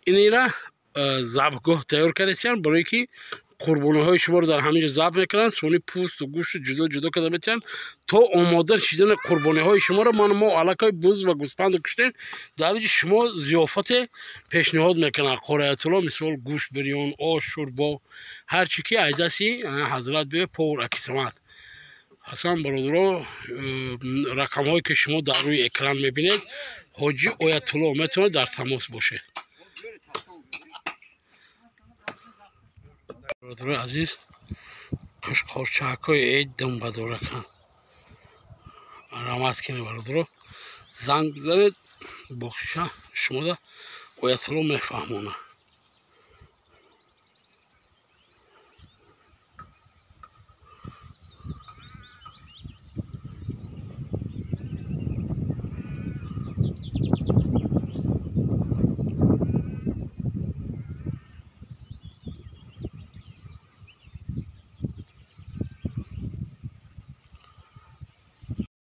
اینیرا ذبحگاه تیار کردن برای که قربانی های شما رو در همینجا ذبح میکنن. سونی پوست و گوشت جدا جدا کرده میتن تا آماده شدن قربانی های شما رو ما علاقه بوز و گوسفند رو کشتیم در اینجا شما ضیافت پیشنهاد میکنن. قره اطلاع مثال گوشت بریان آش شوربا هر چی که ایداسی حضرت به پور اکسمت حسن برادرها. رقم هایی که شما در روی اکران میبینید حاجی آیت الله میتونه در تماس باشه. برادر عزیز قشقارچک های عید دم بداره کن رحمت کنید برادر زنگ بزنید باقیش شما در آیت الله میفهمونه.